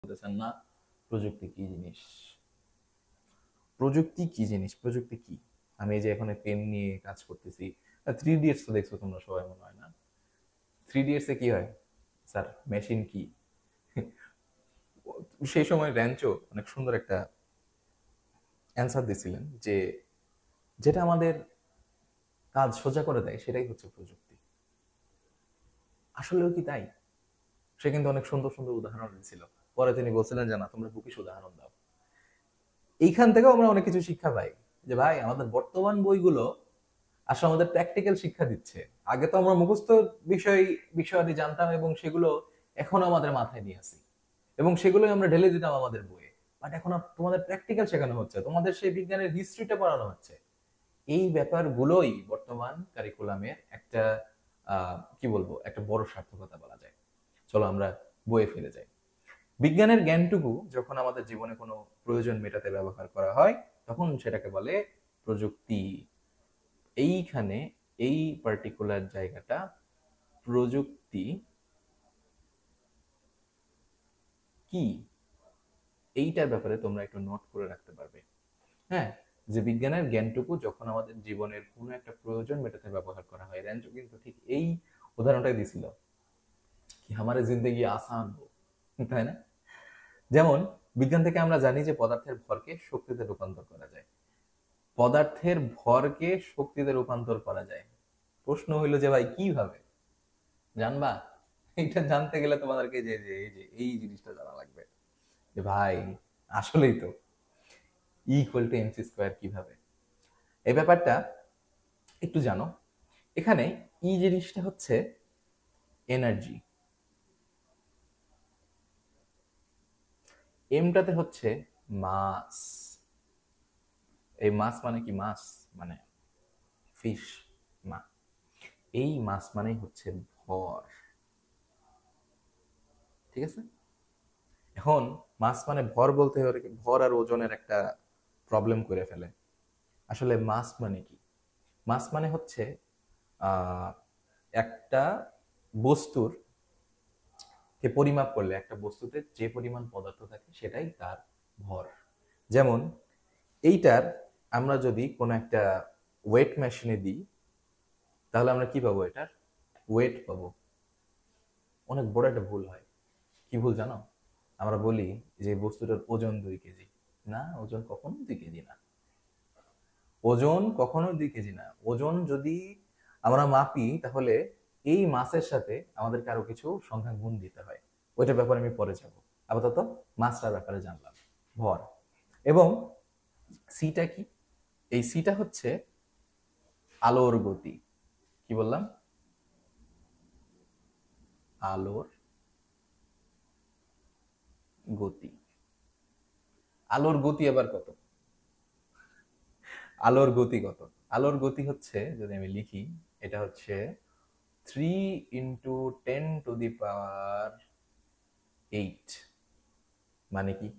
বলতেছেন না প্রযুক্তি কি জিনিস। প্রযুক্তি কি জিনিস, প্রযুক্তি কি? আমি এই যে এখন পেন নিয়ে কাজ করতেছি। 3 ইডিয়টস তো দেখছো তোমরা সবাই, মনে হয় না? 3 ইডিয়টস এ কি হয় স্যার? মেশিন কি? সেই সময় র্যাঞ্চো অনেক সুন্দর একটা অ্যান্সার দিছিলেন যে যেটা আমাদের কাজ সোজা করে দেয় সেটাই হচ্ছে প্রযুক্তি। আসলেও কি তাই? সে কিন্তু অনেক সুন্দর সুন্দর উদাহরণ দিয়েছিল। পরে তিনি বলছিলেন যে না, তোমরা বুকিশ উদাহরণ দাও। এইখান থেকেও আমরা অনেক কিছু শিক্ষা পাই যে ভাই আমাদের বর্তমান বইগুলো আসলে আমাদের প্র্যাকটিক্যাল শিক্ষা দিচ্ছে। আগে তো আমরা মুখস্থ বিষয় বিষয়াদি জানতাম এবং সেগুলো এখনো আমাদের মাথায় নিয়ে আসি এবং সেগুলোই আমরা ঢেলে দিতাম আমাদের বইয়ে। বাট এখন তোমাদের প্র্যাকটিক্যাল শেখানো হচ্ছে, তোমাদের সেই বিজ্ঞানের হিস্ট্রিটা পড়ানো হচ্ছে। এই ব্যাপারগুলোই বর্তমান কারিকুলামের একটা কি বলবো, একটা বড় সার্থকতা বলা যায়। চলো আমরা বইয়ে ফিরে যাই। বিজ্ঞানের জ্ঞানটুকু যখন আমাদের জীবনে কোনো প্রয়োজন মেটাতে ব্যবহার করা হয় তখন সেটাকে বলে প্রযুক্তি। এইখানে এই পার্টিকুলার জায়গাটা প্রযুক্তি কি, এইটার ব্যাপারে তোমরা একটু নোট করে রাখতে পারবে। হ্যাঁ, যে বিজ্ঞানের জ্ঞানটুকু যখন আমাদের জীবনের কোনো একটা প্রয়োজন মেটাতে ব্যবহার করা হয়। র্যাঞ্চো কিন্তু ঠিক এই উদাহরণটাই দিছিল কি আমারে জিন্দেগি আসান হোক, তাই না? যেমন বিজ্ঞান থেকে আমরা জানি যে পদার্থের ভরকে শক্তিতে রূপান্তর করা যায়। পদার্থের ভরকে শক্তিতে রূপান্তর করা যায়। প্রশ্ন হইলো যে ভাই কিভাবে জানবা? এটা জানতে গেলে তোমাদেরকে যে যে এই যে এই জিনিসটা জানা লাগবে যে ভাই আসলেই তো E = mc² কিভাবে। এই ব্যাপারটা একটু জানো। এখানে জিনিসটা হচ্ছে এনার্জি, এমটাতে হচ্ছে মাস। এই মাস মানে কি? মাস মানে ফিশ, মা। এই মাস মানেই হচ্ছে ভর। ঠিক আছে? এখন মাস মানে ভর বলতে হলে ভর আর ওজনের একটা প্রবলেম করে ফেলে। আসলে মাস মানে কি? মাস মানে হচ্ছে আহ, একটা বস্তুর কে পরিমাপ করলে একটা বস্তুতে যে পরিমাণ পদার্থ থাকে সেটাই তার ভর। যেমন এইটার আমরা যদি কোনো একটা ওয়েট মেশিনে দিই তাহলে আমরা কি পাবো? এটার ওয়েট পাবো। অনেক বড় একটা ভুল হয়। কি ভুল জানো? আমরা বলি যে বস্তুটার ওজন 2 কেজি। না, ওজন কখনো 2 কেজি না। ওজন কখনো 2 কেজি না। ওজন যদি আমরা মাপি তাহলে এই মাসের সাথে আমাদেরকে আরো কিছু সংখ্যা গুণ দিতে হয়। ওইটার ব্যাপারে আমি পরে যাব। আপাতত মাসটার ব্যাপারে জানলাম, ভর। এবং সিটা কি? এই সিটা হচ্ছে আলোর গতি। কি বললাম? আলোর গতি। আলোর গতি আবার কত? আলোর গতি কত? আলোর গতি হচ্ছে, যদি আমি লিখি, এটা হচ্ছে 3 × 10⁸। মানে কি?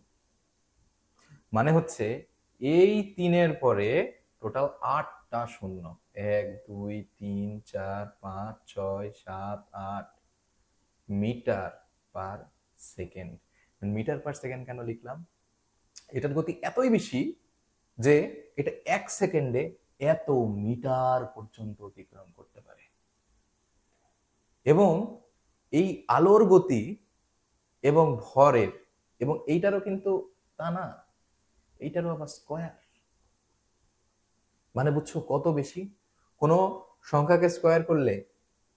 মানে হচ্ছে এই 3-এর পরে টোটাল 8টা শূন্য। 1 2 3 4 5 6 7 8 metre per second. Metre per second কেন লিখলাম? এটার গতি এতই বেশি যে এটা 1 সেকেন্ডে এত মিটার পর্যন্ত অতিক্রম করতে পারে। এবং এই আলোর গতি এবং ভরের এবং এইটারও কিন্তু তা না, এইটারও আবার স্কয়ার। মানে বুঝছো কত বেশি? কোনো সংখ্যাকে স্কয়ার করলে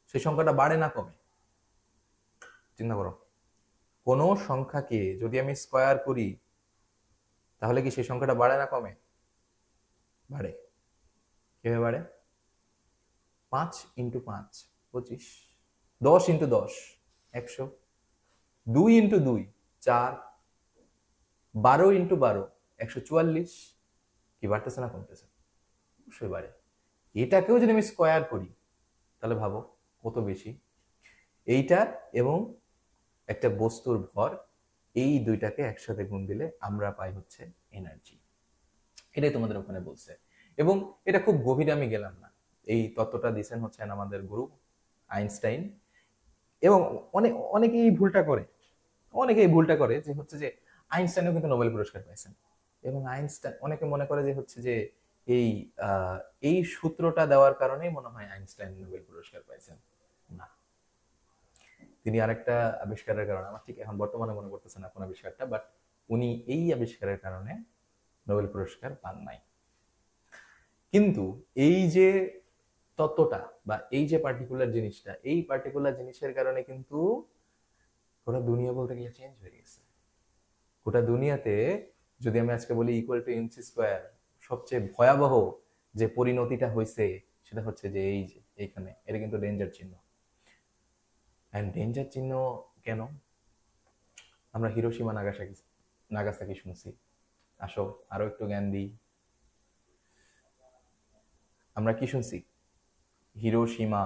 সেই সংখ্যাটা বাড়ে না কমে? চিন্তা করো, কোনো সংখ্যাকে যদি আমি স্কয়ার করি তাহলে কি সেই সংখ্যাটা বাড়ে না কমে? বাড়ে। কিভাবে বাড়ে? 5 × 5 25, 10 × 10 100, 2 × 2 4, 12 × 12 144। কি বাড়তেছে না কমতেছে? অবশ্যই বাড়ে। এটাকেও যদি আমি স্কয়ার করি তাহলে ভাবো কত বেশি। এইটা এবং একটা বস্তুর ভর, এই দুইটাকে একসাথে গুণ দিলে আমরা পাই হচ্ছে এনার্জি। এটাই তোমাদের ওখানে বলছে। এবং এটা খুব গভীরে আমি গেলাম না। এই তত্ত্বটা দিয়েছেন হচ্ছেন আমাদের গুরু আইনস্টাইন। এবং অনেকে এই ভুলটা করে। অনেকে এই ভুলটা করে যে হচ্ছে যে আইনস্টাইনও কিন্তু নোবেল পুরস্কার পাইছেন, এবং আইনস্টাইন অনেকে মনে করে যে হচ্ছে যে এই এই সূত্রটা দেওয়ার কারণেই মনে হয় আইনস্টাইন নোবেল পুরস্কার পাইছেন। না, তিনি আরেকটা আবিষ্কারের কারণে, আমার ঠিক এখন বর্তমানে মনে করতেছে না কোন আবিষ্কারটা, বাট উনি এই আবিষ্কারের কারণে নোবেল পুরস্কার পান নাই। কিন্তু এই যে তত্ত্বটা বা এই যে পার্টিকুলার জিনিসটা, এই পার্টিকুলার জিনিসের কারণে কিন্তু গোটা দুনিয়া বলতে গেলে চেঞ্জ হয়ে গেছে। গোটা দুনিয়াতে যদি আমি আজকে বলি ইকুয়াল টু এমসি স্কোয়ার, সবচেয়ে ভয়াবহ যে পরিণতিটা হয়েছে সেটা হচ্ছে যে এই যে এইখানে এটা কিন্তু ডেঞ্জার চিহ্ন। অ্যান্ড ডেঞ্জার চিহ্ন কেন? আমরা হিরোশিমা নাগাসাকি নাগাসাকি শুনছি, আসো আরো একটু জ্ঞান দিই। আমরা কি শুনছি? Hiroshima,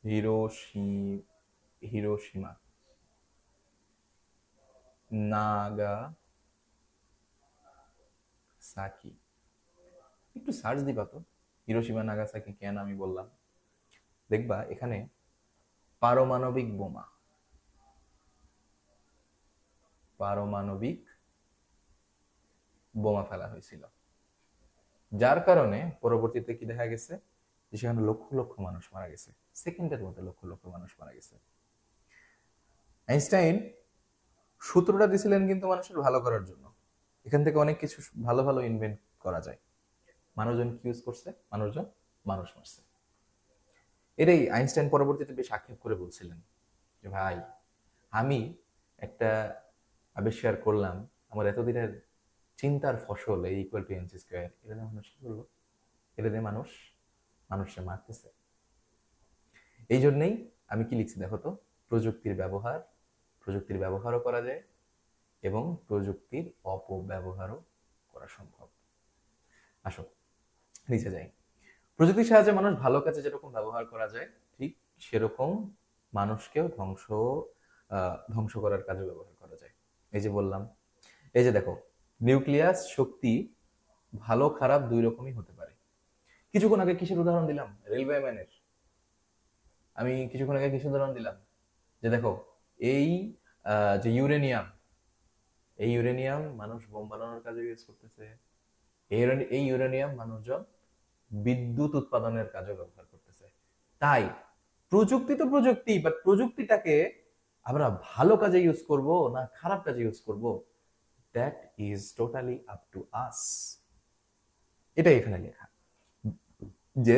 Hiroshi Hiroshima Nagasaki. একটু সার্চ দিবা তো, হিরোশিমা নাগাসাকি কেন আমি বললাম, দেখবা এখানে পারমাণবিক বোমা, পারমাণবিক বোমা ফেলা হয়েছিল, যার কারণে পরবর্তীতে কি দেখা গেছে যে সেখানে লক্ষ লক্ষ মানুষ মারা গেছে, সেকেন্ডের মধ্যে লক্ষ লক্ষ মানুষ মারা গেছে। আইনস্টাইন সূত্রটা দিছিলেন কিন্তু মানুষের ভালো করার জন্য, এখান থেকে অনেক কিছু ভালো ভালো ইনভেন্ট করা যায়। মানুষজন কি ইউজ করছে? মানুষজন মানুষ মারছে। এটাই আইনস্টাইন পরবর্তীতে বেশ আক্ষেপ করে বলছিলেন যে ভাই, আমি একটা আবিষ্কার করলাম, আমার এতদিনের চিন্তার ফসল এই ইকুয়াল টু এমসি স্কোয়ার, এটা দিয়ে মানুষ কি করলো? এটা দিয়ে মানুষ মানুষকে মারতেছে। এই জন্যই আমি কি লিখছি দেখো তো, প্রযুক্তির ব্যবহার, প্রযুক্তির ব্যবহারও করা যায় এবং প্রযুক্তির অপব্যবহারও করা সম্ভব। আসো নিচে যাই। প্রযুক্তির সাহায্যে মানুষ ভালো কাজে যেরকম ব্যবহার করা যায়, ঠিক সেরকম মানুষকেও ধ্বংস করার কাজে ব্যবহার করা যায়। এই যে বললাম, এই যে দেখো, নিউক্লিয়াস শক্তি ভালো খারাপ দুই রকমই হতে পারে। কিছুক্ষণ আগে কিসের উদাহরণ দিলাম? রেলওয়ে ম্যানের। আমি কিছুক্ষণ আগে কিসের উদাহরণ দিলাম? যে দেখো, এই যে ইউরেনিয়াম, এই ইউরেনিয়াম মানুষ বোম বানানোর কাজে ইউজ করতেছে। এই ইউরেনিয়াম মানুষজন বিদ্যুৎ উৎপাদনের কাজে ব্যবহার করতেছে। তাই প্রযুক্তি তো প্রযুক্তি, বাট প্রযুক্তিটাকে আমরা ভালো কাজে ইউজ করব না খারাপ কাজে ইউজ করব, that is totally up to us. এটাই এখানে লেখা, যে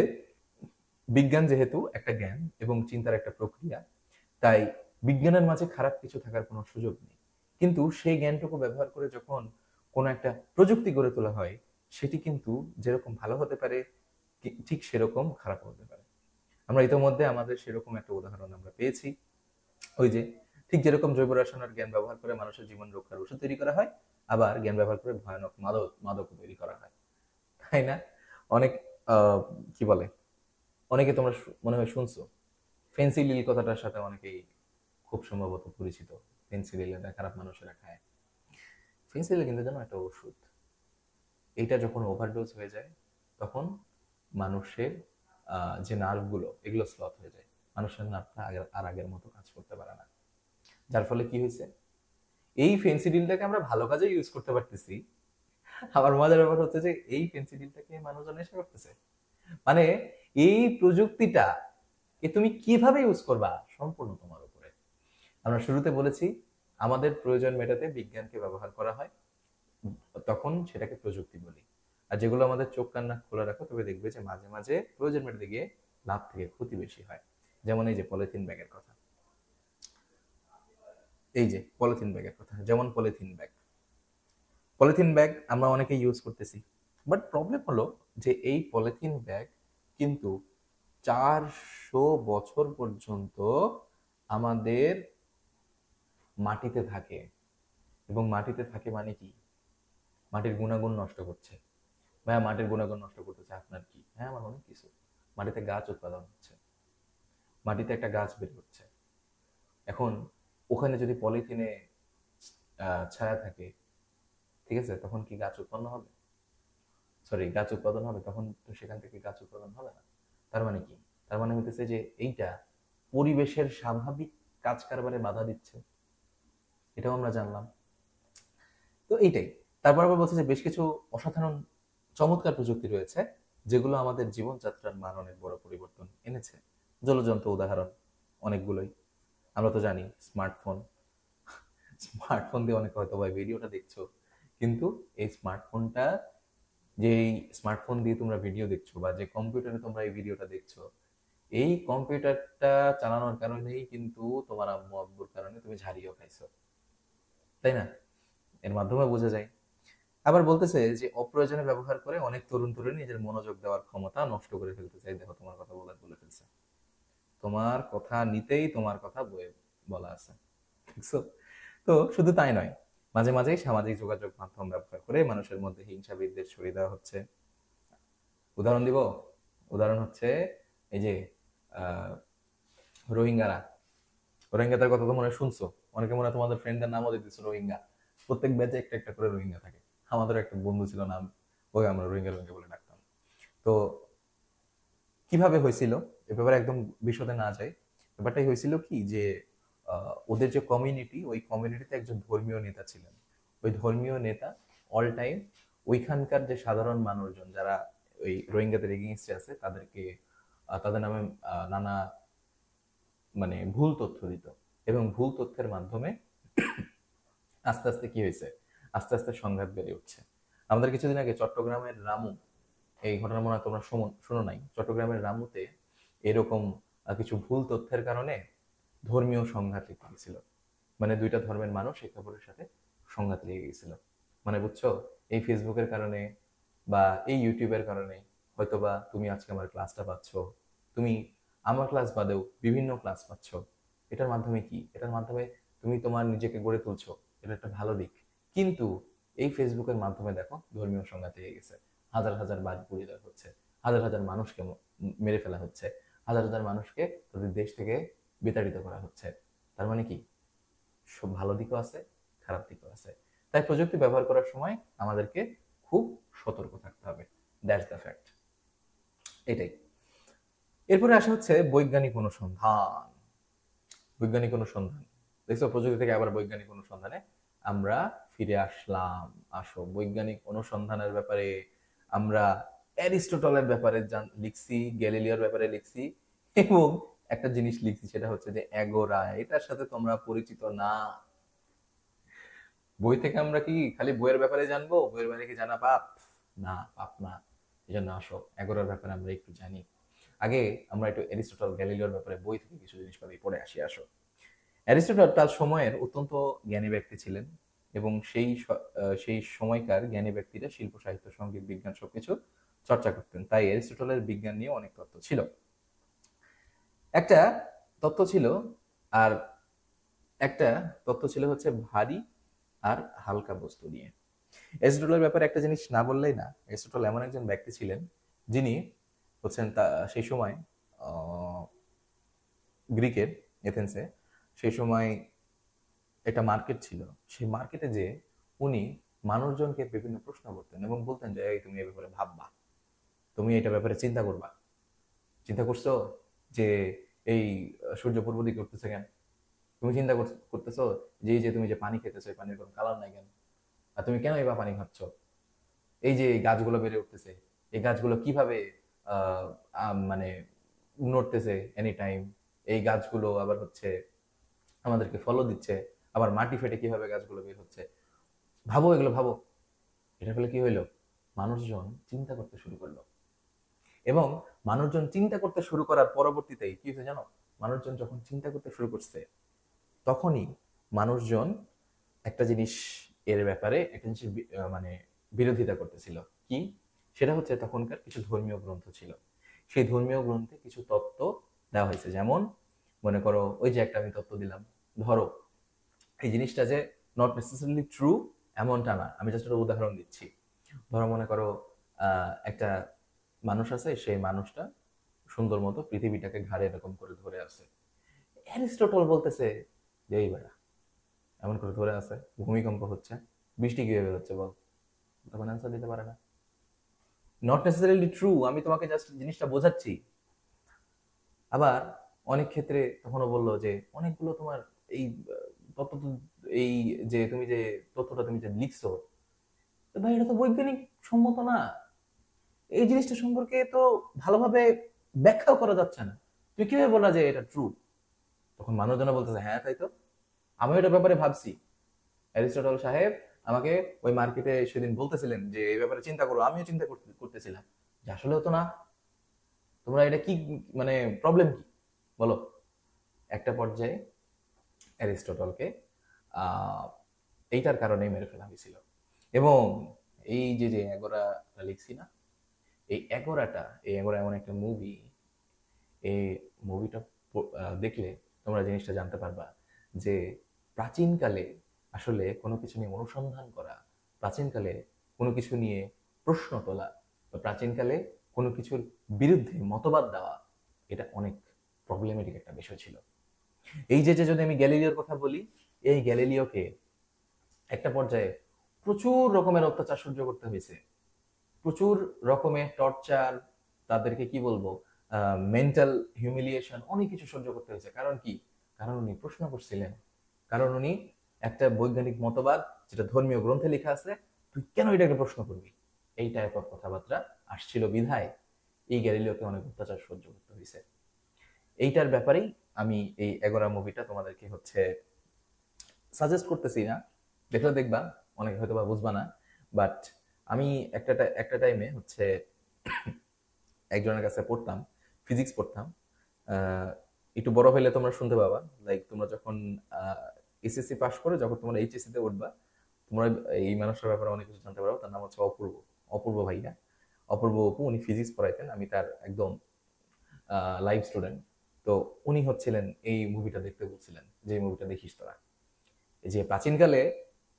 বিজ্ঞান যেহেতু একটা জ্ঞান এবং চিন্তার একটা প্রক্রিয়া, তাই বিজ্ঞানের মাঝে খারাপ কিছু থাকার কোনো সুযোগ নেই। কিন্তু সেই জ্ঞানটুকু ব্যবহার করে যখন কোনো একটা প্রযুক্তি গড়ে তোলা হয়, সেটি কিন্তু যেরকম ভালো হতে পারে ঠিক সেরকম খারাপ হতে পারে। আমরা ইতিমধ্যে আমাদের সেরকম একটা উদাহরণ আমরা পেয়েছি, ওই যে ঠিক যেরকম জৈব রসায়নের জ্ঞান ব্যবহার করে মানুষের জীবন রক্ষার ওষুধ তৈরি করা হয়, আবার জ্ঞান ব্যবহার করে ভয়ানক মাদক তৈরি করা হয়, তাই না? অনেক কি বলে, অনেকে তোমরা মনে হয় শুনছো, ফেন্সিডিল কথাটার সাথে অনেকেই খুব সম্ভবত পরিচিত। ফেন্সিডিল এটা খারাপ মানুষেরা খায়। ফেন্সিডিল কিন্তু যেন একটা ওষুধ, এইটা যখন ওভারডোজ হয়ে যায় তখন মানুষের যে নার্ভগুলো এগুলো স্লথ হয়ে যায়, মানুষের নার্ভটা আর আগের মতো কাজ করতে পারে না। যার ফলে কি হয়েছে, এই ফেন্সিডিলটাকে আমরা ভালো কাজে ইউজ করতে পারতেছি, আবার মজার ব্যাপার হচ্ছে যে এই ফেন্সিডিলটাকে মানুষজন নেশা করতেছে। মানে এই প্রযুক্তিটা তুমি কিভাবে ইউজ করবা সম্পূর্ণ তোমার উপরে। আমরা শুরুতে বলেছি আমাদের প্রয়োজন মেটাতে বিজ্ঞানকে ব্যবহার করা হয়, তখন সেটাকে প্রযুক্তি বলি। আর যেগুলো আমাদের চোখ কান নাক খোলা রাখো, তবে দেখবে যে মাঝে মাঝে প্রয়োজন মেটাতে গিয়ে লাভ থেকে ক্ষতি বেশি হয়। যেমন এই যে পলিথিন ব্যাগের কথা, এই যে পলিথিন ব্যাগের কথা, যেমন পলিথিন ব্যাগ, পলিথিন ব্যাগ আমরা অনেকে ইউজ করতেছি, বাট প্রবলেম হলো যে এই পলিথিন ব্যাগ কিন্তু 400 বছর পর্যন্ত আমাদের মাটিতে থাকে, এবং মাটিতে থাকে মানে কি? মাটির গুণাগুণ নষ্ট করছে। ভাইয়া মাটির গুণাগুণ নষ্ট করতেছে আপনার কি? হ্যাঁ, আমার অনেক কিছু। মাটিতে গাছ উৎপাদন হচ্ছে, মাটিতে একটা গাছ বের হচ্ছে। এখন ওখানে যদি পলিথিনে ছায়া থাকে, ঠিক আছে, তখন কি গাছ উৎপন্ন হবে? সরি, গাছ উৎপাদন হবে? তখন তো সেখান থেকে গাছ উৎপাদন হবে না। তার মানে কি? তার মানে হইতেছে যে এইটা পরিবেশের স্বাভাবিক কাজ কারবারে বাধা দিচ্ছে। এটাও আমরা জানলাম। তো এইটাই। তারপর আবার বলছে যে বেশ কিছু অসাধারণ চমৎকার প্রযুক্তি রয়েছে যেগুলো আমাদের জীবনযাত্রার মান অনেক বড় পরিবর্তন এনেছে। জ্বলজ্বন্ত উদাহরণ অনেকগুলোই। আমরা তো জানি স্মার্টফোন। স্মার্টফোন দিয়ে অনেকে হয়তো বা ভিডিওটা দেখছো, কিন্তু এই স্মার্টফোনটা, যেই স্মার্টফোন দিয়ে তোমরা ভিডিও দেখছো বা যে কম্পিউটারে তোমরা এই ভিডিওটা দেখছো, এই কম্পিউটারটা চালানোর কারণেই কিন্তু তোমার আম্মু আব্বুর কারণে তুমি ঝাড়িও খাইছো, তাই না? এর মাধ্যমে বোঝা যায়। আবার বলতেছে যে অপ্রয়োজনে ব্যবহার করে অনেক তরুণ তরুণী নিজের মনোযোগ দেওয়ার ক্ষমতা নষ্ট করে ফেলতে চাই। দেখো তোমার কথা বলে ফেলছে, তোমার কথা নিতেই তোমার কথা বয়ে বলা আছে, দেখছো? তো শুধু তাই নয়, মাঝে মাঝেই সামাজিক যোগাযোগ মাধ্যম ব্যবহার করে মানুষের মধ্যে হিংসা বিদ্বেষ ছড়িয়ে দেওয়া হচ্ছে। উদাহরণ দিব। উদাহরণ হচ্ছে এই যে আহ রোহিঙ্গারা, রোহিঙ্গাদের কথা তো মনে হয় শুনছো। অনেকে মনে হয় তোমাদের ফ্রেন্ডদের নামও দিতেছো রোহিঙ্গা। প্রত্যেক ব্যাচে একটা একটা করে রোহিঙ্গা থাকে। আমাদের একটা বন্ধু ছিল, নাম ওকে আমরা রোহিঙ্গা রোহিঙ্গা বলে ডাকতাম। তো কিভাবে হয়েছিল এ ব্যাপারে একদম বিশদে না যায়, ব্যাপারটাই হয়েছিল কি যে ওদের যে কমিউনিটি, ওই কমিউনিটিতে একজন ধর্মীয় নেতা ছিলেন। ওই ধর্মীয় নেতা অল টাইম ওইখানকার যে সাধারণ মানুষজন যারা ওই রোহিঙ্গাদের এগেইনস্টে আছে তাদেরকে তাদের নামে নানা মানে ভুল তথ্য দিত। এবং ভুল তথ্যের মাধ্যমে আস্তে আস্তে কি হয়েছে, আস্তে আস্তে সংঘাত বেড়ে উঠছে। আমাদের কিছুদিন আগে চট্টগ্রামের রামু, এই ঘটনা মনে হয় তোমরা শোনো নাই, চট্টগ্রামের রামুতে এরকম কিছু ভুল তথ্যের কারণে ধর্মীয় সংঘাত লেগে গেছিল। মানে দুইটা ধর্মের মানুষ একে অপরের সাথে সংঘাত লেগে গেছিল। মানে বুঝছো, এই ফেসবুকের কারণে বা এই ইউটিউবের কারণে হয়তোবা তুমি আজকে আমার ক্লাসটা পাচ্ছ, তুমি আমার ক্লাস বাদেও বিভিন্ন ক্লাস পাচ্ছ। এটার মাধ্যমে কি, এটার মাধ্যমে তুমি তোমার নিজেকে গড়ে তুলছো, এটা একটা ভালো দিক। কিন্তু এই ফেসবুকের মাধ্যমে দেখো ধর্মীয় সংঘাত হয়ে গেছে, হাজার হাজার বাড়ি পুড়িয়ে দেওয়া হচ্ছে, হাজার হাজার মানুষকে মেরে ফেলা হচ্ছে, হাজার হাজার মানুষকে তাদের দেশ থেকে বিতাড়িত করা হচ্ছে। তার মানে কি, সব ভালো দিকও আছে, খারাপ দিকও আছে। তাই প্রযুক্তি ব্যবহার করার সময় আমাদেরকে খুব সতর্ক থাকতে হবে। That's the fact. এটাই। এরপরে আসা হচ্ছে বৈজ্ঞানিক অনুসন্ধান। বৈজ্ঞানিক অনুসন্ধান, দেখছো প্রযুক্তি থেকে আবার বৈজ্ঞানিক অনুসন্ধানে আমরা ফিরে আসলাম। আসো বৈজ্ঞানিক অনুসন্ধানের ব্যাপারে আমরা অ্যারিস্টটলের ব্যাপারে লিখছি, গ্যালিলিওর ব্যাপারে লিখছি, এবং একটা জিনিস লিখছি সেটা হচ্ছে যে অ্যাগোরা। এটার সাথে তোমরা পরিচিত না। বই থেকে আমরা কি খালি বইয়ের ব্যাপারে জানবো? বইয়ের বাইরে কি জানা পাপ? না, পাপ না। এই জন্য আসো অ্যাগোরার ব্যাপারে আমরা একটু জানি। আগে আমরা একটু অ্যারিস্টটল গ্যালিলিওর ব্যাপারে বই থেকে কিছু জিনিসপাতি পড়ে আসি। আসো, অ্যারিস্টটল তার সময়ের অত্যন্ত জ্ঞানী ব্যক্তি ছিলেন, এবং সেই সময়কার জ্ঞানী ব্যক্তিরা শিল্প সাহিত্য সঙ্গীত বিজ্ঞান সবকিছু চর্চা করতেন। তাই অ্যারিস্টটলের বিজ্ঞান নিয়ে অনেক তত্ত্ব ছিল। একটা তত্ত্ব ছিল, আর একটা তত্ত্ব ছিল হচ্ছে ভারী আর হালকা বস্তু নিয়ে। অ্যারিস্টটলের ব্যাপারে একটা জিনিস না বললেই না। অ্যারিস্টটল এমন একজন ব্যক্তি ছিলেন যিনি হচ্ছেন সেই সময় গ্রিকের এথেন্সে সেই সময় একটা মার্কেট ছিল। সেই মার্কেটে যে উনি মানুষজনকে বিভিন্ন প্রশ্ন করতেন এবং বলতেন যে এই তুমি এ ব্যাপারে ভাববা, তুমি এটা ব্যাপারে চিন্তা করবা, চিন্তা করছো যে এই সূর্য পূর্ব দিকে উঠতেছে কেন? তুমি চিন্তা করতেছো যে এই যে তুমি যে পানি খেতেছো, এই পানির কোনো কালার নাই কেন? আর তুমি কেন এবার পানি খাচ্ছ? এই যে এই গাছগুলো বেড়ে উঠতেছে, এই গাছগুলো কিভাবে মানে নড়তেছে এনি টাইম? এই গাছগুলো আবার হচ্ছে আমাদেরকে ফলও দিচ্ছে, আবার মাটি ফেটে কিভাবে গাছগুলো বের হচ্ছে? ভাবো, এগুলো ভাবো। এটা ফলে কি হইলো, মানুষজন চিন্তা করতে শুরু করলো। এবং মানুষজন চিন্তা করতে শুরু করার পরবর্তীতেই কি হয়েছে জানো? মানুষজন যখন চিন্তা করতে শুরু করছে, তখনই মানুষজন একটা জিনিস, এর ব্যাপারে একটা জিনিস মানে বিরোধিতা করতেছিল। কি? সেটা হচ্ছে তখনকার কিছু ধর্মীয় গ্রন্থ ছিল। সেই ধর্মীয় গ্রন্থে কিছু তত্ত্ব দেওয়া হয়েছে। যেমন মনে করো ওই যে একটা আমি তত্ত্ব দিলাম, ধরো এই জিনিসটা যে নট নেসেসারিলি ট্রু এমনটা না, আমি জাস্ট একটা উদাহরণ দিচ্ছি। ধরো মনে করো একটা মানুষ আছে, সেই মানুষটা সুন্দর মতো পৃথিবীটাকে ঘাড়ে এরকম করে ধরে আছে। অ্যারিস্টটল বলতেছে যে এই বেড়া এমন করে ধরে আছে, ভূমিকম্প হচ্ছে, বৃষ্টি কিভাবে হচ্ছে বল? তখন অ্যান্সার দিতে পারে না। নট নেসেসারিলি ট্রু, আমি তোমাকে জাস্ট জিনিসটা বোঝাচ্ছি। আবার অনেক ক্ষেত্রে তখনও বললো যে অনেকগুলো তোমার এই তত তো এই যে তুমি যে তথ্যটা তুমি যে লিখছো, তো ভাই এটা তো বৈজ্ঞানিক সম্মত না। এই জিনিসটা সম্পর্কে তো ভালোভাবে ব্যাখ্যাও করা যাচ্ছে না। তুই কিভাবে বলা যে এটা ট্রু? তখন মানুষজনে বলতেছে হ্যাঁ তাই তো, আমি এটার ব্যাপারে ভাবছি। অ্যারিস্টটল সাহেব আমাকে ওই মার্কেটে সেদিন বলতেছিলেন যে এই ব্যাপারে চিন্তা করো, আমিও চিন্তা করতেছিলাম যে আসলে তো না, তোমরা এটা কি, মানে প্রবলেম কি বলো। একটা পর্যায়ে অ্যারিস্টটলকে আহ এইটার কারণেই মেরে ফেলা হয়েছিল। এবং এই যে যে এগোরাটা লিখছি না, এই এগোরা এমন একটা মুভি, এই মুভিটা দেখলে তোমরা জিনিসটা জানতে পারবা যে প্রাচীনকালে আসলে কোনো কিছু নিয়ে অনুসন্ধান করা, প্রাচীনকালে কোনো কিছু নিয়ে প্রশ্ন তোলা, বা প্রাচীনকালে কোনো কিছুর বিরুদ্ধে মতবাদ দেওয়া, এটা অনেক প্রবলেমেটিক একটা বিষয় ছিল। এই যে যে যদি আমি গ্যালিলিওর কথা বলি, এই গ্যালিলিওকে একটা পর্যায়ে প্রচুর রকমের অত্যাচার সহ্য করতে হয়েছে, প্রচুর রকমের টর্চার, তাদেরকে কি বলবো, মেন্টাল হিউমিলিয়েশন, অনেক কিছু সহ্য করতে হয়েছে। কারণ কি? কারণ উনি প্রশ্ন করছিলেন, কারণ উনি একটা বৈজ্ঞানিক মতবাদ যেটা ধর্মীয় গ্রন্থে লেখা আছে, তুই কেন এটাকে প্রশ্ন করবি, এই টাইপ অফ কথাবার্তা আসছিল বিধায় এই গ্যালিলিওকে অনেক অত্যাচার সহ্য করতে হয়েছে। এইটার ব্যাপারেই আমি এই এগোরা মুভিটা তোমাদেরকে হচ্ছে সাজেস্ট করতেছি না, দেখলে দেখবা, অনেকে হয়তো বা বুঝবা না, বাট আমি একটা টাইমে হচ্ছে একজনের কাছে পড়তাম, ফিজিক্স পড়তাম। আহ, একটু বড় হলে তোমরা শুনতে পাবা, লাইক তোমরা যখন এসএসসি পাস করে যখন তোমরা এইচএসসি তে উঠবা, তোমরা এই মানুষটার ব্যাপারে অনেক কিছু জানতে পারো। তার নাম হচ্ছে অপূর্ব, অপূর্ব ভাইয়া, অপূর্ব অপু। উনি ফিজিক্স পড়াইতেন, আমি তার একদম লাইভ স্টুডেন্ট। তো উনি হচ্ছিলেন এই মুভিটা দেখতে বলছিলেন যে এই মুভিটা দেখিস তোরা, এই যে প্রাচীনকালে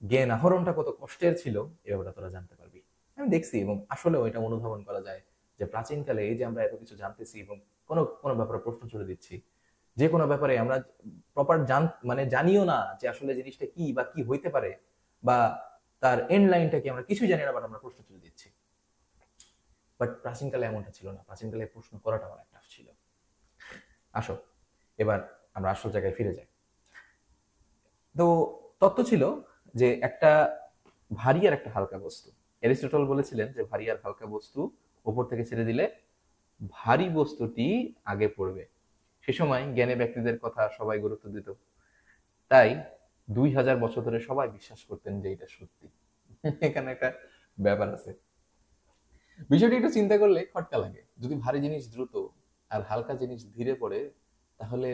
জ্ঞান আহরণটা কত কষ্টের ছিল, এই ব্যাপারটা তোরা জানতে পারবি। আমি দেখছি এবং আসলে এটা অনুধাবন করা যায় যে প্রাচীনকালে এই যে আমরা এত কিছু জানতেছি এবং কোনো কোনো ব্যাপারে প্রশ্ন ছুড়ে দিচ্ছি, যে কোনো ব্যাপারে আমরা প্রপার মানে জানিও না যে আসলে জিনিসটা কি বা কি হইতে পারে, বা তার এন্ড লাইনটা কি, আমরা কিছুই জানি না, বাট আমরা প্রশ্ন ছুড়ে দিচ্ছি। বাট প্রাচীনকালে এমনটা ছিল না, প্রাচীনকালে প্রশ্ন করাটা অনেক টাফ ছিল। আসো এবার আমরা আসল জায়গায় ফিরে যাই। তো তত্ত্ব ছিল যে একটা ভারী আর একটা হালকা বস্তু। অ্যারিস্টটল বলেছিলেন যে ভারী আর হালকা বস্তু উপর থেকে ছেড়ে দিলে ভারী বস্তুটি আগে পড়বে। সে সময় জ্ঞানী ব্যক্তিদের কথা সবাই গুরুত্ব দিত, তাই 2000 বছর ধরে সবাই বিশ্বাস করতেন যে এটা সত্যি। এখানে একটা ব্যাপার আছে, বিষয়টি একটু চিন্তা করলে খটকা লাগে। যদি ভারী জিনিস দ্রুত আর হালকা জিনিস ধীরে পড়ে, তাহলে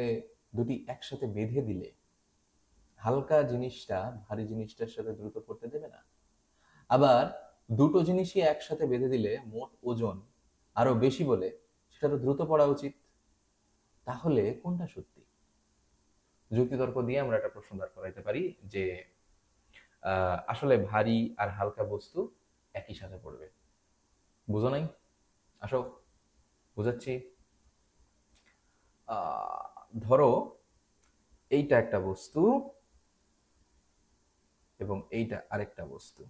দুটি একসাথে বেঁধে দিলে হালকা জিনিসটা ভারী জিনিসটার সাথে দ্রুত পড়তে দেবে না। আবার দুটো জিনিসই একসাথে বেঁধে দিলে মোট ওজন আরো বেশি বলে সেটা তো দ্রুত পড়া উচিত। তাহলে কোনটা সত্যি? যুক্তিতর্ক দিয়ে আমরা একটা প্রশ্ন দাঁড় করাইতে পারি যে আসলে ভারী আর হালকা বস্তু একই সাথে পড়বে। বুঝো নাই? আসো বুঝাচ্ছি। ধরো এইটা একটা বস্তু এবং এইটা আরেকটা বস্তু।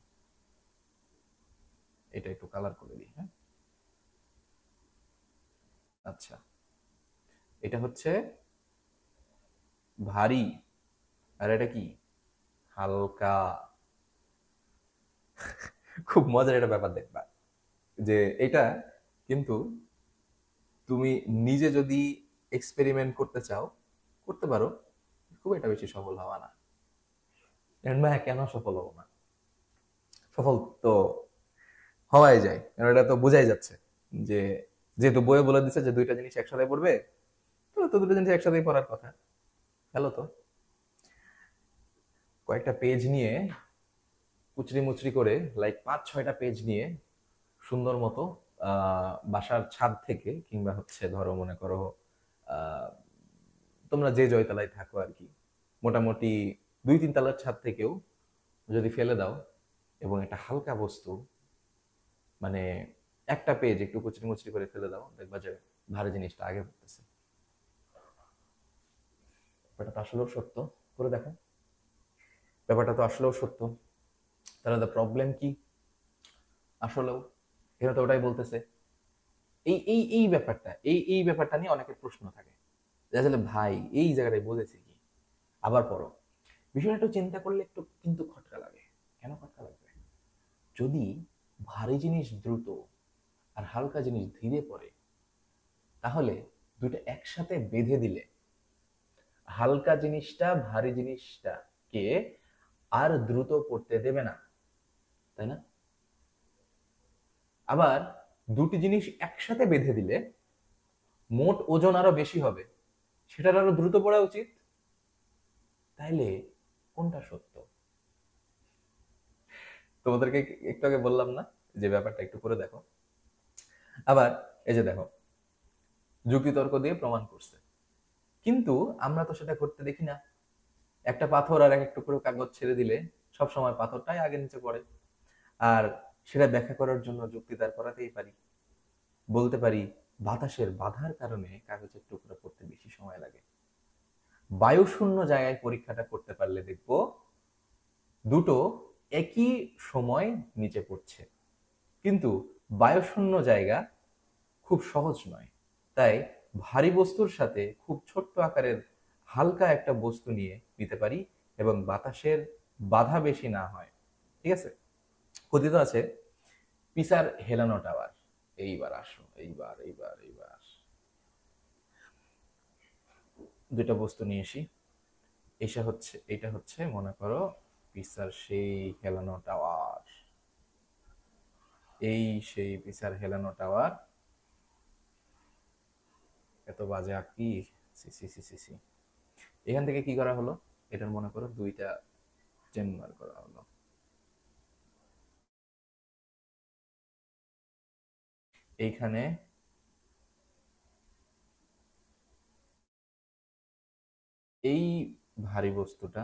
এটা একটু কালার করে দিই, হ্যাঁ। আচ্ছা, এটা হচ্ছে ভারী আর এটা কি হালকা। খুব মজার একটা ব্যাপার দেখবা যে এটা কিন্তু তুমি নিজে যদি এক্সপেরিমেন্ট করতে চাও করতে পারো, খুব একটা বেশি সফল হওয়া না। কেন সফল হবো না? সফল তো হওয়াই যায়, কারণ এটা তো বোঝাই যাচ্ছে যে যেহেতু বইয়ে বলে দিচ্ছে যে দুইটা জিনিস একসাথে পড়বে, তো তো দুটো জিনিস একসাথেই পড়ার কথা। হ্যালো, তো কয়েকটা পেজ নিয়ে কুচরি মুচরি করে, লাইক 5-6টা পেজ নিয়ে সুন্দর মতো বাসার ছাদ থেকে, কিংবা হচ্ছে ধরো মনে করো আহ তোমরা যে জয়তলায় থাকো আর কি, মোটামুটি 2-3 তলার ছাদ থেকেও যদি ফেলে দাও এবং একটা হালকা বস্তু, মানে একটা পেজ একটু কুচরি মুচরি করে ফেলে দাও, দেখবা যে ভারী জিনিসটা আগে পড়তেছে। ব্যাপারটা তো আসলেও সত্য, করে দেখো। ব্যাপারটা তো আসলেও সত্য। তাহলে দ্য প্রবলেম কি? আসলেও এখানে তো ওটাই বলতেছে। এই ব্যাপারটা নিয়ে অনেকের প্রশ্ন থাকে যে আসলে ভাই এই জায়গাটায় বুঝেছে কি। আবার পড়ো, বিষয়টা একটু চিন্তা করলে একটু কিন্তু খটকা লাগে। কেন খটকা লাগবে? যদি ভারী জিনিস দ্রুত আর হালকা জিনিস ধীরে পড়ে, তাহলে দুটো একসাথে বেঁধে দিলে হালকা জিনিসটা ভারী জিনিসটাকে আর দ্রুত পড়তে দেবে না, তাই না? আবার দুটি জিনিস একসাথে বেঁধে দিলে মোট ওজন আরো বেশি হবে, সেটার আরো দ্রুত পড়া উচিত। তাইলে কোনটা সত্য? তোমাদেরকে একটু আগে বললাম না যে ব্যাপারটা একটু করে দেখো। আবার এই যে দেখো, যুক্তিতর্ক দিয়ে প্রমাণ করছে, কিন্তু আমরা তো সেটা করতে দেখি না। একটা পাথর আর এক টুকরো কাগজ ছেড়ে দিলে সব সময় পাথরটাই আগে নিচে পড়ে। আর সেটা ব্যাখ্যা করার জন্য যুক্তি দাঁড় করাতেই পারি, বলতে পারি বাতাসের বাধার কারণে কাগজের টুকরো পড়তে বেশি সময় লাগে। বায়ু শূন্য জায়গায় পরীক্ষাটা করতে পারলে দেখবো দুটো একই সময় নিচে পড়ছে, কিন্তু বায়ুশূন্য জায়গা খুব সহজ নয়। তাই ভারী বস্তুর সাথে খুব ছোট্ট আকারের হালকা একটা বস্তু নিয়ে নিতে পারি এবং বাতাসের বাধা বেশি না হয়। ঠিক আছে? কথিত আছে পিসার হেলানো টাওয়ার। এইবার আসো, এইবার দুইটা বস্তু নিয়ে এসি। এটা হচ্ছে মনে করো পিসার সেই হেলানো টাওয়ার। এই সেই পিসার হেলানো টাওয়ার। এত বাজে আঁকি! C C C C C. এখান থেকে কি করা হলো? এটার মনে করো দুইটা চেম্বার করা হলো। এইখানে এই ভারী বস্তুটা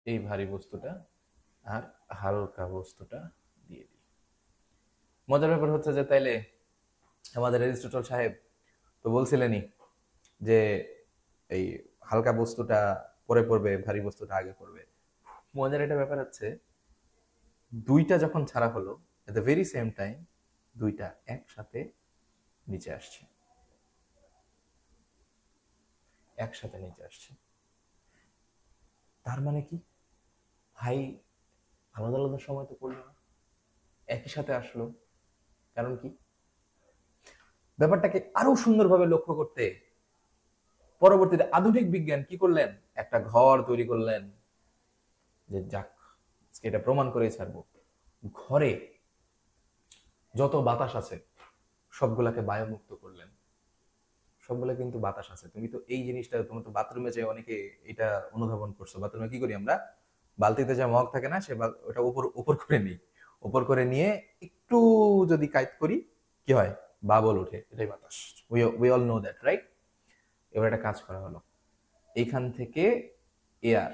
এই ভারী বস্তুটা আর হালকা বস্তুটা দিয়ে দিই। মজার ব্যাপার হচ্ছে যে তাইলে আমাদের এরিস্টটল সাহেব তো বলছিলেনই যে এই হালকা বস্তুটা পরে পড়বে, ভারী বস্তুটা আগে পড়বে। মজার একটা ব্যাপার হচ্ছে দুইটা যখন ছাড়া হলো, at the very same time দুইটা একসাথে নিচে আসছে, একসাথে নিচে আসছে। তার মানে কি ভাই, আলাদা আলাদা সময় তো পড়লো না, একই সাথে আসলো। কারণ কি? ব্যাপারটাকে আরো সুন্দরভাবে লক্ষ্য করতে পরবর্তীতে আধুনিক বিজ্ঞান কি করলেন? একটা ঘর তৈরি করলেন, যে যাক এটা প্রমাণ করেই ছাড়বো। ঘরে যত বাতাস আছে সবগুলাকে বায়ুমুক্ত করলেন। সবগুলা কিন্তু বাতাস আছে। তুমি তো এই জিনিসটা, তুমি তো বাথরুমে যে অনেকে এটা অনুধাবন করছো। বাথরুমে কি করি আমরা? বালতিতে যে মগ থাকে না, সে ওটা উপর উপর করে নিই। উপর করে নিয়ে একটু যদি কাইত করি, কি হয়? বাবল ওঠে, এটাই বাতাস। We all know that, right? এবার একটা কাজ করা হলো, এইখান থেকে এয়ার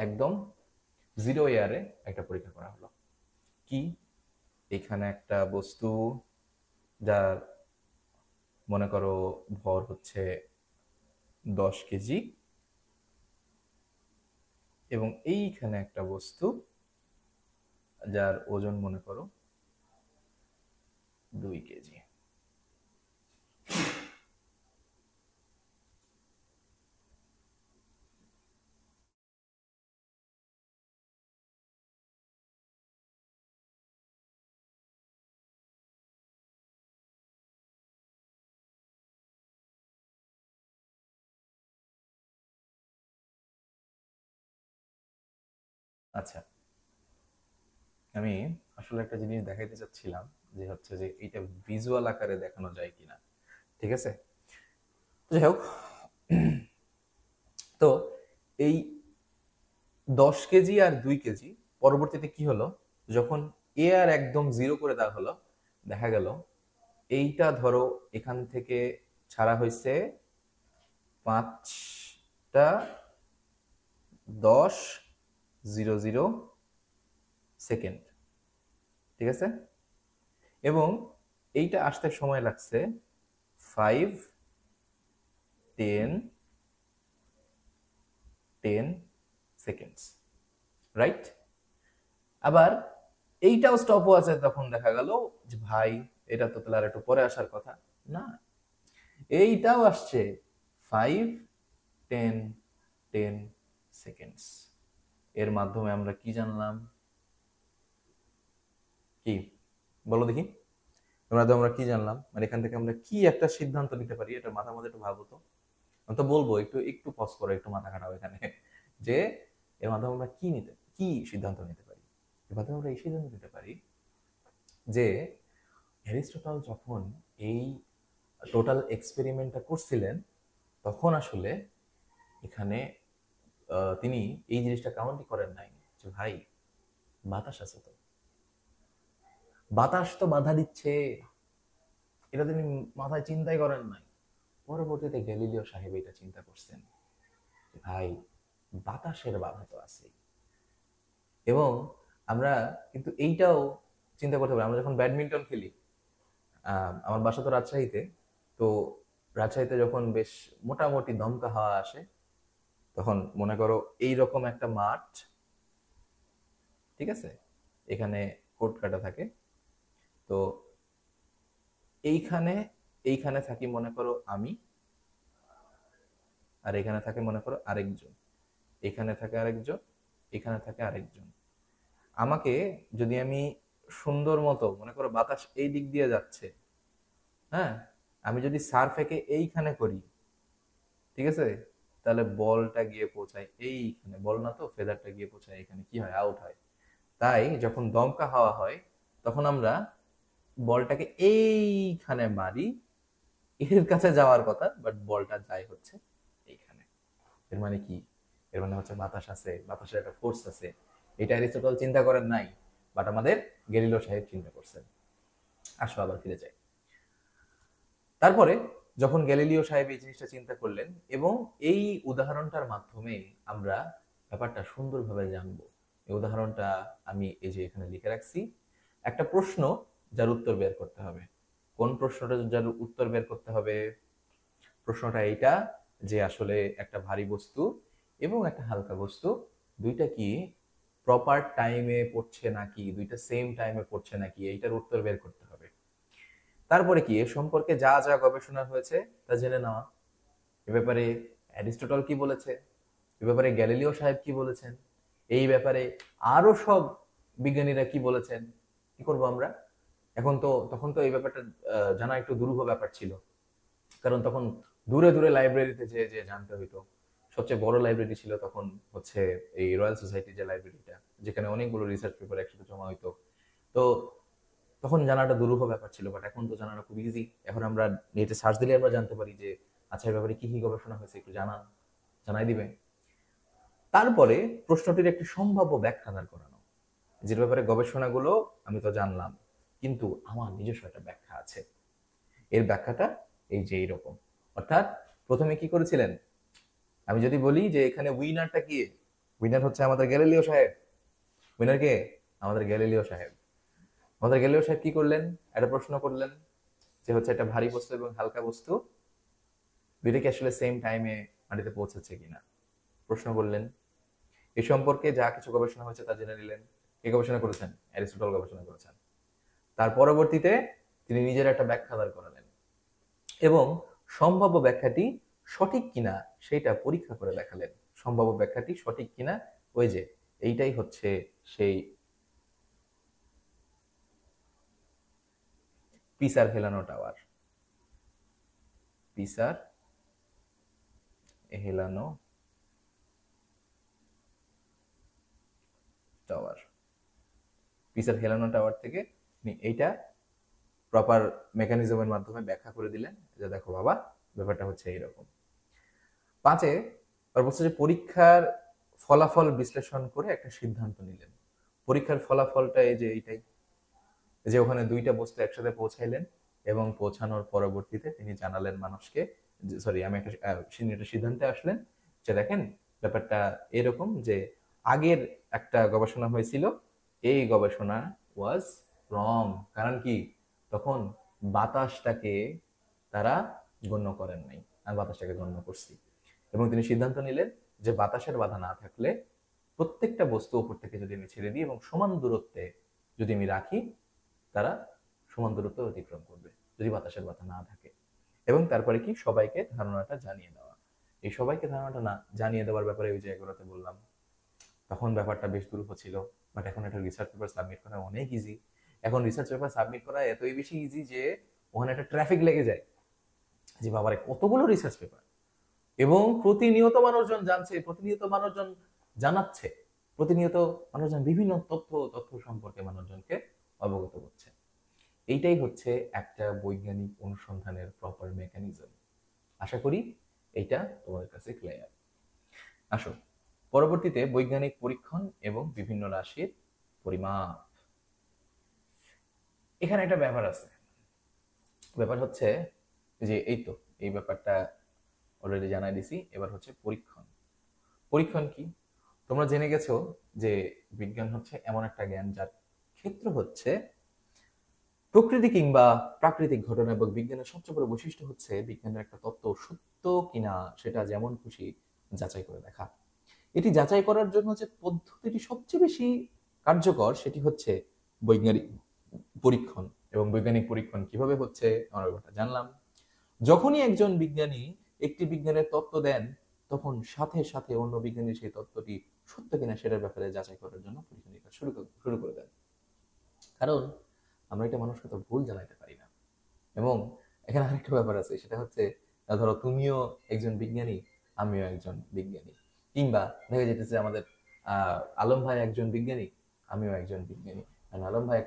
একদম জিরো এয়ারে একটা পরীক্ষা করা হলো। কি? এখানে একটা বস্তু যার মনে করো ভর হচ্ছে 10 কেজি, এবং এইখানে একটা বস্তু যার ওজন মনে করো 2 কেজি। আচ্ছা, আমি আসলে একটা জিনিস দেখাইতে চাচ্ছিলাম, যে হচ্ছে যে এটা ভিজুয়াল আকারে দেখানো যায় কিনা। ঠিক আছে? যাই হোক, তো এই 10 কেজি আর 2 কেজি পরবর্তীতে কি হলো, যখন এয়ার একদম জিরো করে দেওয়া হলো, দেখা গেল এইটা ধরো এখান থেকে ছাড়া হয়েছে 5টা 10 0 0 সেকেন্ড। ঠিক আছে? এবং এইটা আসতে সময় লাগছে 5 10 10 সেকেন্ডস, রাইট? আবার এইটাও স্টপ ওয়াচে তখন দেখা গেল যে ভাই এটা তো তাহলে আর একটু পরে আসার কথা না, এইটাও আসছে 5, 10, 10 সেকেন্ডস। এর মাধ্যমে আমরা কি জানলাম? কি বলো দেখি, তোমরা তো আমরা কি জানলাম, মানে এখান থেকে আমরা কি একটা সিদ্ধান্ত নিতে পারি, এটা মাথার মধ্যে একটু ভাবো তো। আমি তো বলবো একটু একটু পজ করো, একটু মাথা খাটাও এখানে, যে এর মাধ্যমে আমরা কি সিদ্ধান্ত নিতে পারি। এর মাধ্যমে আমরা এই সিদ্ধান্ত নিতে পারি যে অ্যারিস্টটল যখন এই টোটাল এক্সপেরিমেন্টটা করছিলেন তখন আসলে এখানে তিনি এই জিনিসটা কাউন্টই করেন নাই যে ভাই বাতাস আছে, তো বাতাস তো বাধা দিচ্ছে, এটা তিনি মাথায় চিন্তাই করেন নাই। পরবর্তীতে গ্যালিলিও সাহেব এটা চিন্তা করছেন, ভাই বাতাসের বাধা তো আছে। এবং আমরা কিন্তু এইটাও চিন্তা করতে পারি, আমরা যখন ব্যাডমিন্টন খেলি, আমার বাসা তো রাজশাহীতে, তো রাজশাহীতে যখন বেশ মোটামুটি দমকা হাওয়া আসে, তখন মনে করো এইরকম একটা মাঠ, ঠিক আছে, এখানে কোর্ট কাটা থাকে, তো এইখানে এইখানে থাকি মনে করো আমি, আর এখানে থাকে মনে করো আরেকজন, এখানে থাকে আরেকজন, এখানে থাকে আরেকজন। আমাকে যদি আমি সুন্দর মতো মনে করো বাতাস এই দিক দিয়ে যাচ্ছে, হ্যাঁ, আমি যদি সার্ফ একে এইখানে করি, ঠিক আছে, তাহলে বলটা গিয়ে পৌঁছায় এইখানে, বল না তো ফেদারটা গিয়ে পৌঁছায় এখানে, কি হয়, আউট হয়। তাই যখন দমকা হাওয়া হয় তখন আমরা বলটাকে এইখানে মারি, এর কাছে যাওয়ার কথা, বাট বলটা যায় হচ্ছে এইখানে। এর মানে কি? এর মানে হচ্ছে বাতাস আছে, বাতাসের একটা ফোর্স আছে। এটা অ্যারিস্টটল চিন্তা করেন নাই, বাট আমাদের গ্যালিলিও সাহেব চিন্তা করছেন। আসো আবার ফিরে যাই। তারপরে যখন গ্যালিলিও সাহেব এই জিনিসটা চিন্তা করলেন, এবং এই উদাহরণটার মাধ্যমে আমরা ব্যাপারটা সুন্দরভাবে জানবো। এই উদাহরণটা আমি এই যে এখানে লিখে রাখছি, একটা প্রশ্ন যার উত্তর বের করতে হবে। কোন প্রশ্নটা যার উত্তর বের করতে হবে? প্রশ্নটা এইটা যে আসলে একটা ভারী বস্তু এবং একটা হালকা বস্তু দুইটা কি প্রপার টাইমে পড়ছে নাকি, দুইটা সেম টাইমে পড়ছে নাকি, এইটার উত্তর বের করতে হবে। তারপরে কি এ সম্পর্কে যা যা গবেষণা হয়েছে তা জেনে নেওয়া। এ ব্যাপারে অ্যারিস্টটল কি বলেছে, এ ব্যাপারে গ্যালিলিও সাহেব কি বলেছেন, এই ব্যাপারে আরো সব বিজ্ঞানীরা কি বলেছেন, কি করব আমরা। এখন তো তখন তো এই ব্যাপারটা জানা একটু দুরূহ ব্যাপার ছিল, কারণ তখন দূরে দূরে লাইব্রেরিতে যে যে জানতে হইতো। সবচেয়ে বড় লাইব্রেরি ছিল তখন হচ্ছে এই রয়্যাল সোসাইটি যে লাইব্রেরিটা, যেখানে অনেকগুলো রিসার্চ পেপার একসাথে জমা হইতো। তো তখন জানাটা দুরূহ ব্যাপার ছিল, বাট এখন তো জানাটা খুব ইজি। এখন আমরা নেটে সার্চ দিলে আমরা জানতে পারি যে আচ্ছা এই ব্যাপারে কি কি গবেষণা হয়েছে, একটু জানাই দিবে। তারপরে প্রশ্নটির একটি সম্ভাব্য ব্যাখ্যা দাঁড় করানো, যে ব্যাপারে গবেষণাগুলো আমি তো জানলাম, কিন্তু আমার নিজস্ব একটা ব্যাখ্যা আছে। এর ব্যাখ্যাটা এই যে এইরকম। অর্থাৎ প্রথমে কি করেছিলেন, আমি যদি বলি যে এখানে উইনারটা কি, উইনার হচ্ছে আমাদের গ্যালিলিও সাহেব। উইনার কে? আমাদের গ্যালিলিও সাহেব। আমাদের গ্যালিলিও সাহেব কি করলেন, একটা প্রশ্ন করলেন যে হচ্ছে একটা ভারী বস্তু এবং হালকা বস্তু দুইটা কি আসলে সেম টাইমে মাটিতে পৌঁছেছে কিনা, প্রশ্ন করলেন। এই সম্পর্কে যা কিছু গবেষণা হয়েছে তা জেনে নিলেন। কে গবেষণা করেছেন? অ্যারিস্টটল গবেষণা করেছেন। তার পরবর্তীতে তিনি নিজের একটা ব্যাখ্যা দাঁড় করালেন, এবং সম্ভাব্য ব্যাখ্যাটি সঠিক কিনা সেটা পরীক্ষা করে দেখালেন। সম্ভাব্য ব্যাখ্যাটি সঠিক কিনা, ওই যে এইটাই হচ্ছে সেই পিসার হেলানো টাওয়ার। পিসার হেলানো টাওয়ার। পিসার হেলানো টাওয়ার থেকে এইটা প্রপার মেকানিজমের মাধ্যমে ব্যাখ্যা করে দিলেন যে দেখো বাবা ব্যাপারটা হচ্ছে এইরকম। পাঁচে আর বলছে যে পরীক্ষার ফলাফল বিশ্লেষণ করে একটা সিদ্ধান্ত নিলেন। পরীক্ষার ফলাফলটা এই যে এইটাই, যে ওখানে দুইটা বস্তু একসাথে পৌঁছাইলেন, এবং পৌঁছানোর পরবর্তীতে তিনি জানালেন মানুষকে, সরি আমি একটা সিদ্ধান্তে আসলেন যে দেখেন ব্যাপারটা এরকম যে আগের একটা গবেষণা হয়েছিল, এই গবেষণা ওয়াজ রং। কারণ কি, তখন বাতাসটাকে তারা গণ্য করেন নাই, আমি বাতাসটাকে গণ্য করছি। এবং তিনি সিদ্ধান্ত নিলেন যে বাতাসের বাধা না থাকলে প্রত্যেকটা বস্তু উপর থেকে যদি আমি ছেড়ে দিই এবং সমান দূরত্বে যদি আমি রাখি, তারা সমান দূরত্ব অতিক্রম করবে যদি বাতাসের বাধা না থাকে। এবং তারপরে কি, সবাইকে ধারণাটা জানিয়ে দেওয়া। এই সবাইকে ধারণাটা না জানিয়ে দেওয়ার ব্যাপারে ওই যে এগুলোতে বললাম, তখন ব্যাপারটা বেশ দুরূহ ছিল। বাট এখন একটা রিসার্চ পেপার সাবমিট করা অনেক ইজি। এখন রিসার্চ পেপার সাবমিট করা এতই বেশি ইজি যে ওখানে একটা ট্রাফিক লেগে যায় যে বাবারে কতগুলো রিসার্চ পেপার, এবং প্রতিনিয়ত মানুষজন জানছে, প্রতিনিয়ত মানুষজন জানাচ্ছে, প্রতিনিয়ত মানুষজন বিভিন্ন তথ্য সম্পর্কে মানুষজনকে অবগত করছে। এইটাই হচ্ছে একটা বৈজ্ঞানিক অনুসন্ধানের প্রপার মেকানিজম। আশা করি এইটা তোমাদের কাছে ক্লিয়ার। আসো পরবর্তীতে বৈজ্ঞানিক পরীক্ষণ এবং বিভিন্ন রাশির পরিমাপ। এখানে একটা ব্যাপার আছে। ব্যাপার হচ্ছে যে এই ব্যাপারটা অলরেডি জানাই দিছি। এবার হচ্ছে পরীক্ষণ। পরীক্ষণ কি? তোমরা জেনে গেছো যে বিজ্ঞান হচ্ছে এমন একটা জ্ঞান যার ক্ষেত্র হচ্ছে প্রকৃতি কিংবা প্রাকৃতিক ঘটনা, এবং বিজ্ঞানের সবচেয়ে বড় বৈশিষ্ট্য হচ্ছে বিজ্ঞানের একটা তত্ত্ব সত্য কিনা সেটা যেমন খুশি যাচাই করে দেখা। এটি যাচাই করার জন্য যে পদ্ধতিটি সবচেয়ে বেশি কার্যকর সেটি হচ্ছে বৈজ্ঞানিক পরীক্ষণ। এবং বৈজ্ঞানিক পরীক্ষণ কিভাবে হচ্ছে আমরা ব্যাপারটা জানলাম। যখনই একজন বিজ্ঞানী একটি বিজ্ঞানের তত্ত্ব দেন, তখন সাথে সাথে অন্য বিজ্ঞানী সেই তত্ত্বটি সত্য কিনা সেটার ব্যাপারে যাচাই করার জন্য পরীক্ষা নিরীক্ষা শুরু করে দেন। কারণ আমরা একটা মানুষকে তো ভুল জানাইতে পারি না। এবং এখানে আরেকটা ব্যাপার আছে, সেটা হচ্ছে ধরো তুমিও একজন বিজ্ঞানী, আমিও একজন বিজ্ঞানী, কিংবা দেখা যেতেছে আমাদের আলম ভাই একজন বিজ্ঞানী, আমিও একজন বিজ্ঞানী। কারণ আলম ভাই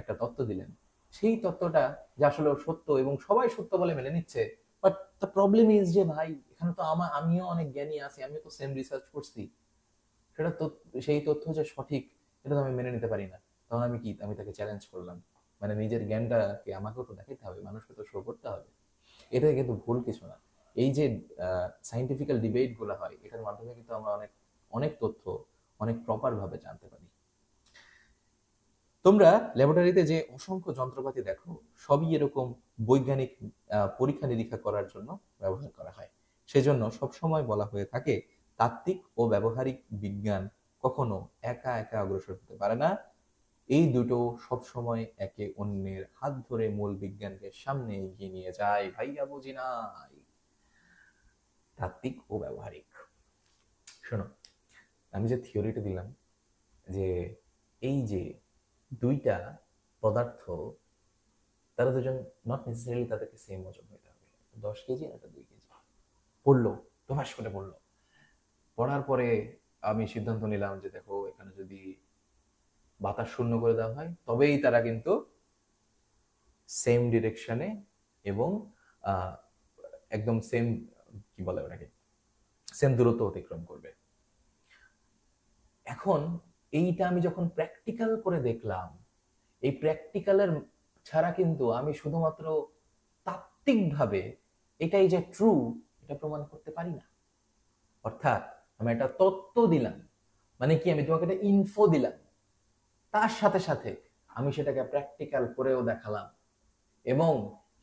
একটা তত্ত্ব দিলেন, সেই তত্ত্বটা যে আসলে সত্য এবং সবাই সত্য বলে মেনে নিচ্ছে, বাট দ্য প্রবলেম ইজ যে ভাই এখানে তো আমিও অনেক জ্ঞানী আছি, আমিও তো সেম রিসার্চ করছি, সেটা তো সেই তথ্য যে সঠিক এটা তো আমি মেনে নিতে পারি না। তখন আমি কি, আমি তাকে চ্যালেঞ্জ করলাম, মানে নিজের জ্ঞানটাকে আমাকেও তো দেখাতে হবে, মানুষকে তো শো করতে হবে। এটা কিন্তু ভুল কিছু না। এই যে সাইন্টিফিক্যাল ডিবেট গুলো হয়, এটার মাধ্যমে কিন্তু আমরা অনেক অনেক তথ্য অনেক প্রপার ভাবে জানতে পারি। তোমরা ল্যাবরেটরিতে যে অসংখ্য যন্ত্রপাতি দেখো, সবই এরকম বৈজ্ঞানিক পরীক্ষা নিরীক্ষা করার জন্য ব্যবহার করা হয়। সেজন্য সবসময় বলা হয়ে থাকে তাত্ত্বিক ও ব্যবহারিক বিজ্ঞান কখনো একা একা অগ্রসর হতে পারে না। এই দুটো সবসময় একে অন্যের হাত ধরে মূল বিজ্ঞানকে সামনে এগিয়ে নিয়ে যায়। ভাইয়া বুঝি নাই, তাত্ত্বিক ও ব্যবহারিক। শোনো, আমি যে থিওরিটা দিলাম যে এই যে দুইটা পদার্থ, তারা দুজন নট নেসেসারিলি তাদেরকে সেম ওজন হইতে হবে। 10 কেজি আর একটা 2 কেজি পড়লো, প্রকাশ করে পড়লো। পড়ার পরে আমি সিদ্ধান্ত নিলাম যে দেখো এখানে যদি বাতাস শূন্য করে দেওয়া হয় তবেই তারা কিন্তু সেম ডিরেকশনে এবং একদম সেম, কি বলে ওটাকে, সেম দূরত্ব অতিক্রম করবে। এখন এইটা আমি যখন প্র্যাকটিক্যাল করে দেখলাম, এই প্র্যাকটিক্যালের ছাড়া কিন্তু আমি শুধুমাত্র তাত্ত্বিকভাবে এটাই যে ট্রু এটা প্রমাণ করতে পারি না। অর্থাৎ আমি একটা তত্ত্ব দিলাম, মানে কি, আমি তোমাকে একটা ইনফো দিলাম, তার সাথে সাথে আমি সেটাকে প্র্যাকটিক্যাল করেও দেখালাম। এবং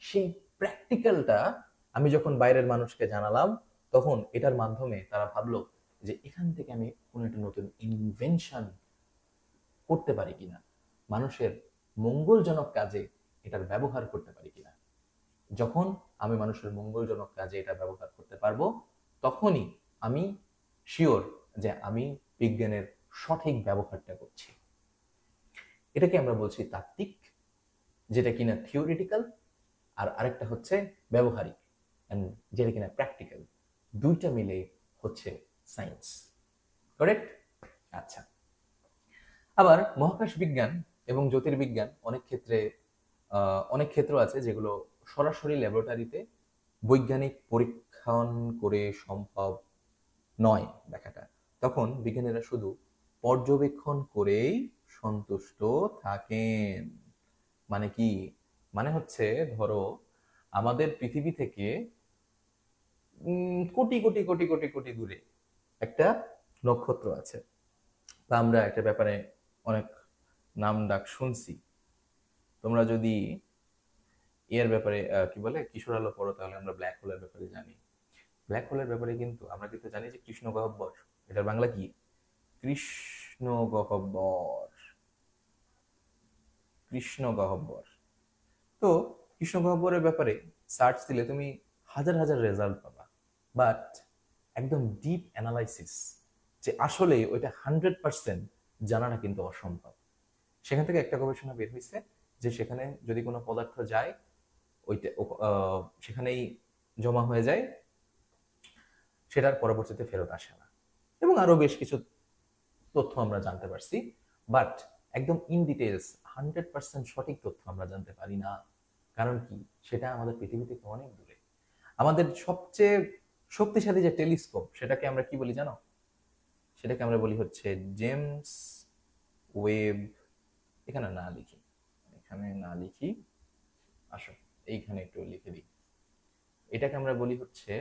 সেই প্র্যাকটিক্যালটা আমি যখন বাইরের মানুষকে জানালাম, তখন এটার মাধ্যমে তারা ভাবলো যে এখান থেকে আমি কোনো একটা নতুন ইনভেনশন করতে পারি কিনা, মানুষের মঙ্গলজনক কাজে এটার ব্যবহার করতে পারি কিনা। যখন আমি মানুষের মঙ্গলজনক কাজে এটা ব্যবহার করতে পারবো, তখনই আমি শিওর যে আমি বিজ্ঞানের সঠিক ব্যবহারটা করছি। এটাকে আমরা বলছি তাত্ত্বিক, যেটা কিনা থিওরিটিক্যাল, আর আরেকটা হচ্ছে ব্যবহারিক, যেটা কিনা প্র্যাকটিক্যাল। দুইটা মিলে হচ্ছে সায়েন্স। কারেক্ট? আচ্ছা, আবার মহাকাশ বিজ্ঞান এবং জ্যোতির্বিজ্ঞান অনেক ক্ষেত্র আছে যেগুলো সরাসরি ল্যাবরেটরিতে বৈজ্ঞানিক পরীক্ষণ করে সম্ভব নয় দেখাটা। তখন বিজ্ঞানীরা শুধু পর্যবেক্ষণ করেই সন্তুষ্ট থাকেন। মানে কি? মানে হচ্ছে ধরো আমাদের পৃথিবী থেকে কোটি কোটি কোটি কোটি কোটি দূরে একটা নক্ষত্র আছে, বা আমরা একটা ব্যাপারে অনেক নাম ডাক শুনছি। তোমরা যদি এর ব্যাপারে কি বলে কিশোর আলো পড়ো, তাহলে আমরা ব্ল্যাক হোলের ব্যাপারে জানি। ব্ল্যাক হোলের ব্যাপারে কিন্তু আমরা কিন্তু জানি যে কৃষ্ণ গহ্বর, এটার বাংলা কি? কৃষ্ণ গহ্বর। কৃষ্ণ গহ্বর। তো কৃষ্ণ গহ্বরের ব্যাপারে সার্চ দিলে তুমি হাজার হাজার রেজাল্ট পাবা, বাট একদম ডিপ অ্যানালাইসিস যে আসলে ওইটা 100% জানাটা কিন্তু অসম্ভব। সেখান থেকে একটা গবেষণা বের হয়েছে যে সেখানে যদি কোনো পদার্থ যায়, ওইটা সেখানেই জমা হয়ে যায়, সেটার পরবর্তীতে ফেরত আসে না। এবং আরো বেশ কিছু তথ্য আমরা জানতে পারছি, বাট একদম ইন ডিটেলস 100% সঠিক তথ্য আমরা জানতে পারি না। কারণ কি, সেটা আমাদের পৃথিবী থেকে অনেক দূরে। আমাদের সবচেয়ে শক্তিশালী যে টেলিস্কোপ, সেটাকে আমরা কি বলি জানো? সেটাকে আমরা বলি হচ্ছে জেমস ওয়েব। এখানে না লিখি, এখানে না লিখি, আসো এইখানে একটু লিখে দিই। এটাকে আমরা বলি হচ্ছে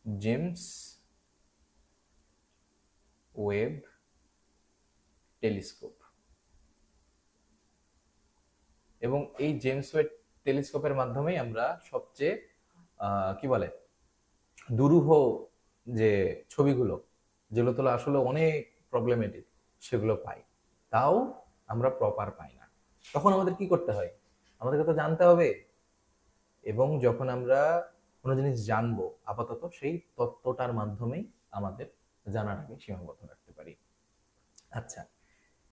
জেমস ওয়েব টেলিস্কোপ। এবং এই জেমস ওয়েব টেলিস্কোপের মাধ্যমেই আমরা সবচেয়ে কি বলে দুরূহ যে ছবিগুলো, যেগুলো তোলা আসলে অনেক প্রবলেমেটিক, সেগুলো পাই। তাও আমরা প্রপার পাই না। তখন আমাদের কি করতে হয়? আমাদেরকে তো জানতে হবে। এবং যখন আমরা কোনো জিনিস জানবো, আপাতত সেই তত্ত্বটার মাধ্যমেই আমাদের জানাটাকে সীমাবদ্ধ রাখতে পারি। আচ্ছা,